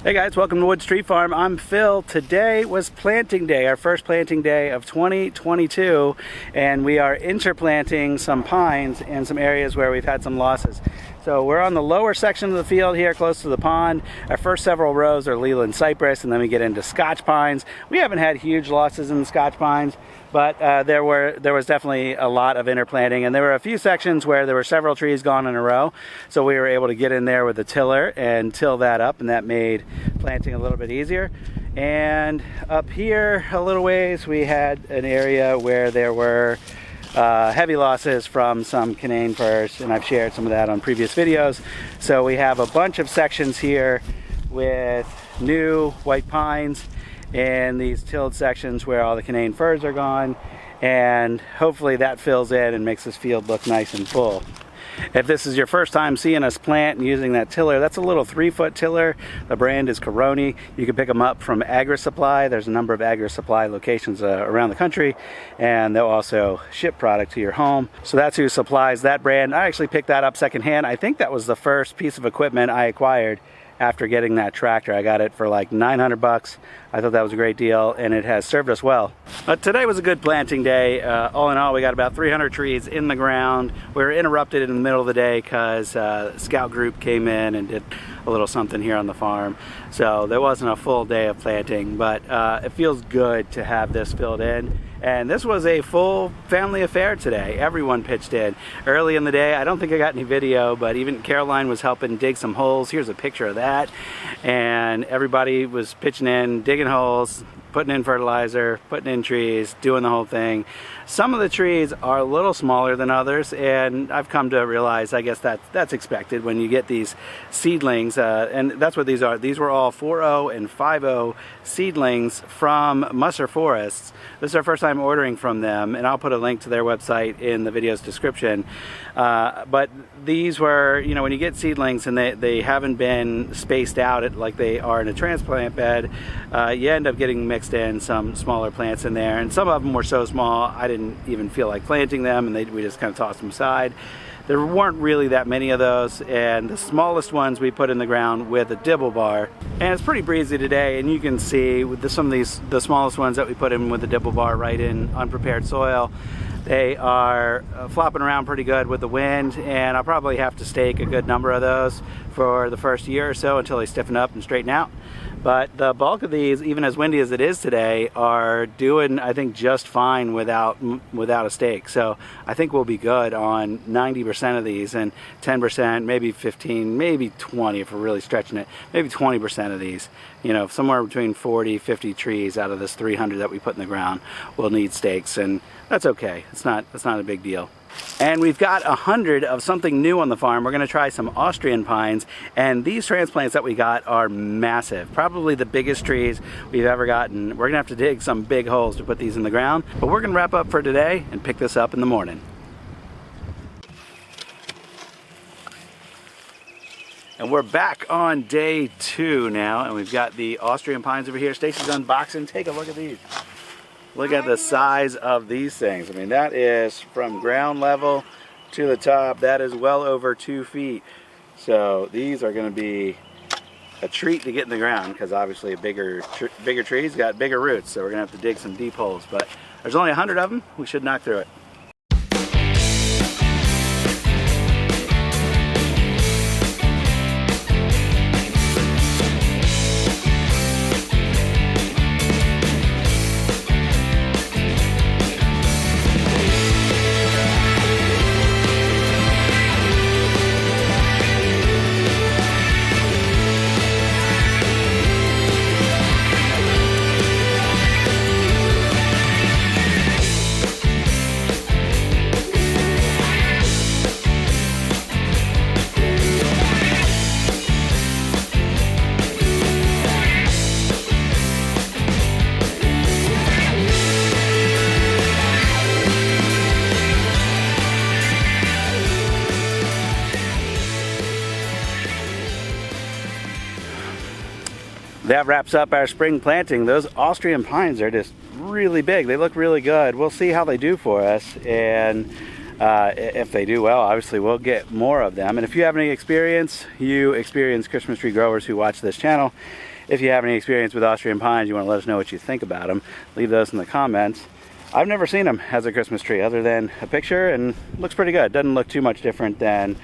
Hey guys, welcome to Woods Tree Farm. I'm Phil. Today was planting day, our first planting day of 2022, and we are interplanting some pines in some areas where we've had some losses. So we're on the lower section of the field here close to the pond. Our first several rows are Leland cypress, and then we get into Scotch pines. We haven't had huge losses in the Scotch pines, but there was definitely a lot of interplanting, and there were a few sections where there were several trees gone in a row. So we were able to get in there with a tiller and till that up, and that made planting a little bit easier. And up here a little ways, we had an area where there were heavy losses from some Canaan firs, and I've shared some of that on previous videos. So we have a bunch of sections here with new white pines and these tilled sections where all the Canaan firs are gone, and hopefully that fills in and makes this field look nice and full. If this is your first time seeing us plant and using that tiller, that's a little 3-foot tiller. The brand is Coroni. You can pick them up from Agri Supply. There's a number of Agri Supply locations around the country, and they'll also ship product to your home. So that's who supplies that brand. I actually picked that up secondhand. I think that was the first piece of equipment I acquired after getting that tractor. I got it for like 900 bucks. I thought that was a great deal, and it has served us well. Today was a good planting day. All in all, we got about 300 trees in the ground. We were interrupted in the middle of the day because Scout Group came in and did a little something here on the farm. So there wasn't a full day of planting, but it feels good to have this filled in. And this was a full family affair today. Everyone pitched in. Early in the day, I don't think I got any video, but even Caroline was helping dig some holes. Here's a picture of that. And everybody was pitching in, digging holes, putting in fertilizer, putting in trees, doing the whole thing. Some of the trees are a little smaller than others, and I've come to realize, I guess that's expected when you get these seedlings, and that's what these are. These were all 4.0 and 5.0 seedlings from Musser Forests. This is our first time ordering from them, and I'll put a link to their website in the video's description. But these were, you know, when you get seedlings and they haven't been spaced out like they are in a transplant bed, you end up getting mixed in some smaller plants in there, and some of them were so small I didn't even feel like planting them, and we just kind of tossed them aside. There weren't really that many of those, and the smallest ones we put in the ground with a dibble bar. And it's pretty breezy today, and you can see with some of the smallest ones that we put in with the dibble bar right in unprepared soil, they are flopping around pretty good with the wind, and I'll probably have to stake a good number of those for the first year or so until they stiffen up and straighten out. But the bulk of these, even as windy as it is today, are doing, I think, just fine without a stake. So I think we'll be good on 90% of these, and 10%, maybe 15, maybe 20 if we're really stretching it, maybe 20% of these. You know, somewhere between 40, 50 trees out of this 300 that we put in the ground will need stakes, and that's okay. It's not a big deal. And we've got 100 of something new on the farm. We're going to try some Austrian pines, and these transplants that we got are massive. Probably the biggest trees we've ever gotten. We're going to have to dig some big holes to put these in the ground, but we're going to wrap up for today and pick this up in the morning. And we're back on day 2 now, and we've got the Austrian pines over here. Stacy's unboxing. Take a look at these. Look at the size of these things. I mean, that is from ground level to the top. That is well over 2 feet. So these are going to be a treat to get in the ground, because obviously a bigger trees got bigger roots. So we're going to have to dig some deep holes. But there's only 100 of them. We should knock through it. That wraps up our spring planting. Those Austrian pines are just really big. They look really good. We'll see how they do for us. And If they do well, obviously we'll get more of them. And if you have any experience, you experienced Christmas tree growers who watch this channel, if you have any experience with Austrian pines, you want to let us know what you think about them, leave those in the comments. I've never seen them as a Christmas tree other than a picture, and looks pretty good. Doesn't look too much different than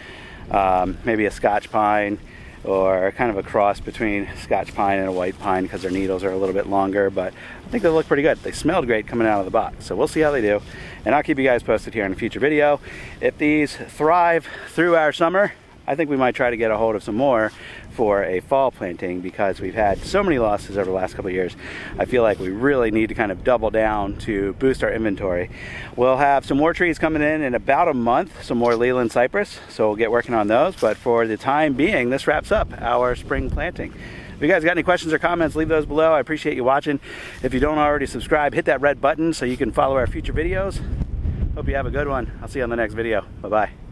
maybe a Scotch pine, or kind of a cross between Scotch pine and a white pine, because their needles are a little bit longer, but I think they look pretty good. They smelled great coming out of the box, so we'll see how they do, and I'll keep you guys posted here in a future video. If these thrive through our summer, I think we might try to get a hold of some more for a fall planting, because we've had so many losses over the last couple of years. I feel like we really need to kind of double down to boost our inventory. We'll have some more trees coming in about a month, some more Leland cypress, so we'll get working on those. But for the time being, this wraps up our spring planting. If you guys got any questions or comments, leave those below. I appreciate you watching. If you don't already subscribe, hit that red button so you can follow our future videos. Hope you have a good one. I'll see you on the next video. Bye-bye.